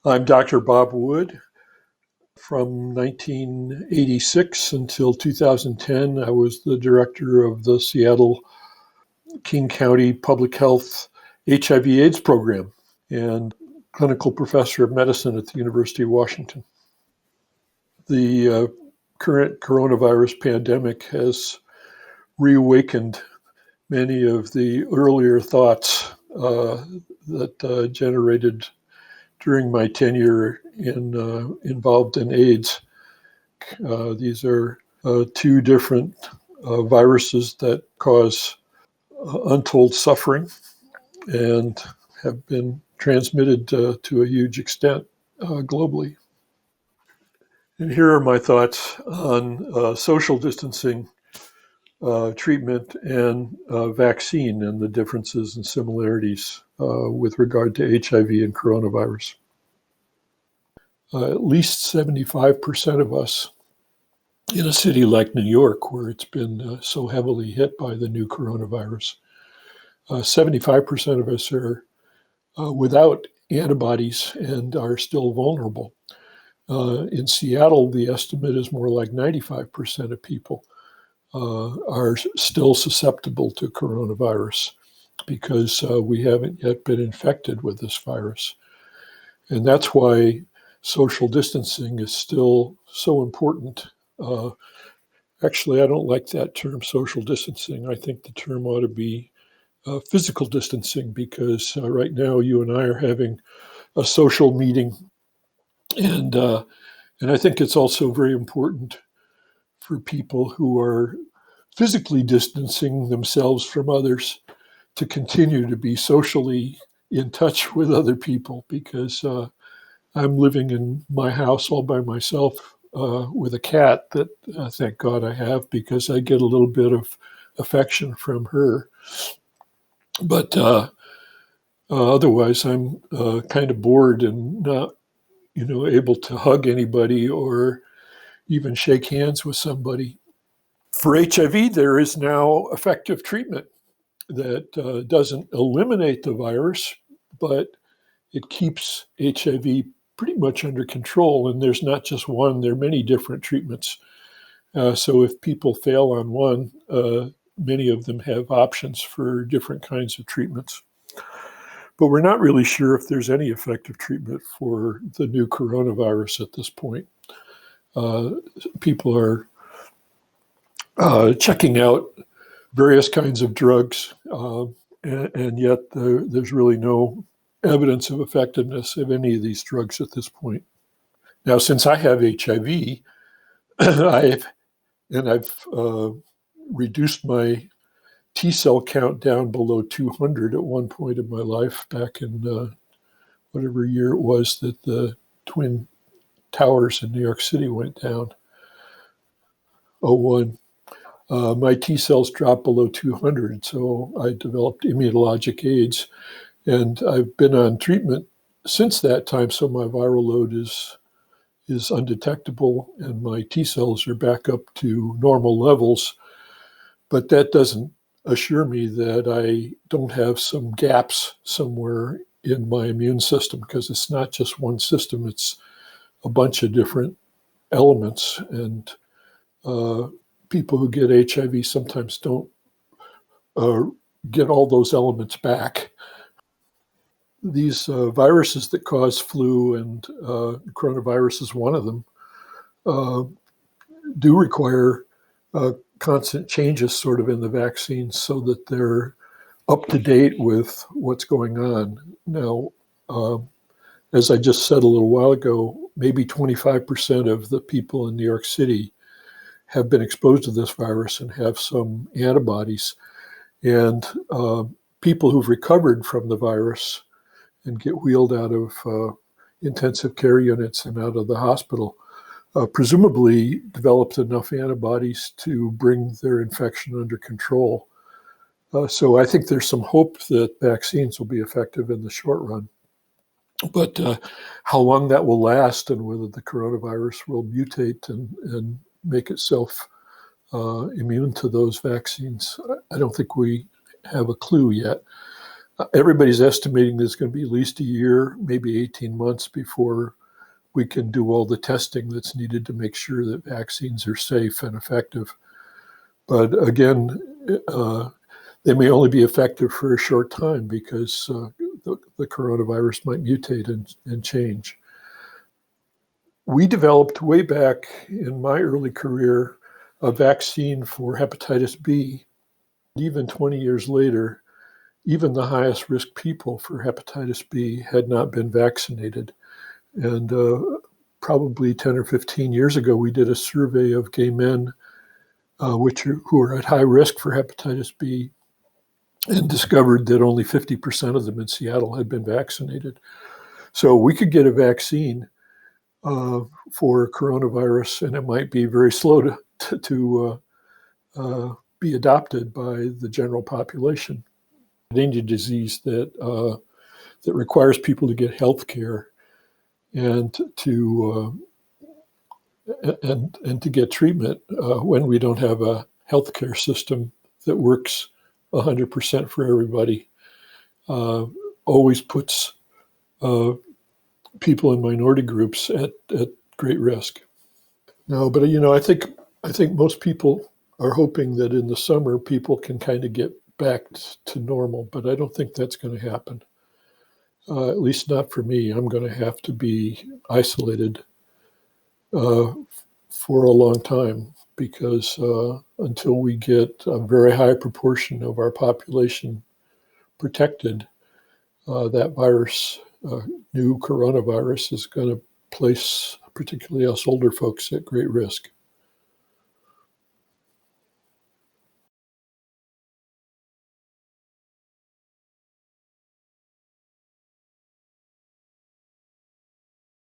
I'm Dr. Bob Wood. From 1986 until 2010, I was the director of the Seattle King County Public Health HIV/AIDS program and clinical professor of medicine at the University of Washington. The current coronavirus pandemic has reawakened many of the earlier thoughts that generated during my tenure involved in AIDS. These are two different viruses that cause untold suffering and have been transmitted to a huge extent globally. And here are my thoughts on social distancing, treatment, and vaccine, and the differences and similarities with regard to HIV and coronavirus. At least 75% of us in a city like New York, where it's been so heavily hit by the new coronavirus, 75% of us are without antibodies and are still vulnerable. In Seattle, the estimate is more like 95% of people are still susceptible to coronavirus because we haven't yet been infected with this virus. And that's why social distancing is still so important. Actually, I don't like that term, social distancing. I think the term ought to be physical distancing, because right now you and I are having a social meeting, and I think it's also very important for people who are physically distancing themselves from others to continue to be socially in touch with other people, because I'm living in my house all by myself with a cat that, thank God, I have, because I get a little bit of affection from her. But otherwise, I'm kind of bored and not, able to hug anybody or even shake hands with somebody. For HIV, there is now effective treatment that doesn't eliminate the virus, but it keeps HIV pretty much under control. And there's not just one, there are many different treatments. So if people fail on one, many of them have options for different kinds of treatments. But we're not really sure if there's any effective treatment for the new coronavirus at this point. People are checking out various kinds of drugs, and yet there's really no evidence of effectiveness of any of these drugs at this point. Now, since I have HIV, I've reduced my T cell count down below 200 at one point in my life, back in whatever year it was that the Twin Towers in New York City went down, '01. My T cells dropped below 200, so I developed immunologic AIDS, and I've been on treatment since that time, so my viral load is undetectable, and my T cells are back up to normal levels. But that doesn't assure me that I don't have some gaps somewhere in my immune system, because it's not just one system, it's a bunch of different elements. And people who get HIV sometimes don't get all those elements back. These viruses that cause flu, and coronavirus is one of them, do require constant changes sort of in the vaccines so that they're up to date with what's going on. Now, as I just said a little while ago, maybe 25% of the people in New York City have been exposed to this virus and have some antibodies. And people who've recovered from the virus and get wheeled out of intensive care units and out of the hospital presumably developed enough antibodies to bring their infection under control. So I think there's some hope that vaccines will be effective in the short run. But how long that will last, and whether the coronavirus will mutate and make itself immune to those vaccines, I don't think we have a clue yet. Everybody's estimating there's going to be at least a year, maybe 18 months before we can do all the testing that's needed to make sure that vaccines are safe and effective. But again, they may only be effective for a short time because the coronavirus might mutate and change. We developed way back in my early career a vaccine for hepatitis B. Even 20 years later, even the highest risk people for hepatitis B had not been vaccinated. And probably 10 or 15 years ago, we did a survey of gay men who are at high risk for hepatitis B and discovered that only 50% of them in Seattle had been vaccinated. So we could get a vaccine for coronavirus, and it might be very slow to be adopted by the general population. Danger disease that requires people to get health care and to get treatment when we don't have a healthcare system that works 100% for everybody, always puts people in minority groups at great risk. No, but I think most people are hoping that in the summer people can kind of get back to normal, but I don't think that's going to happen. At least not for me. I'm going to have to be isolated for a long time because until we get a very high proportion of our population protected, that virus, new coronavirus, is going to place particularly us older folks at great risk.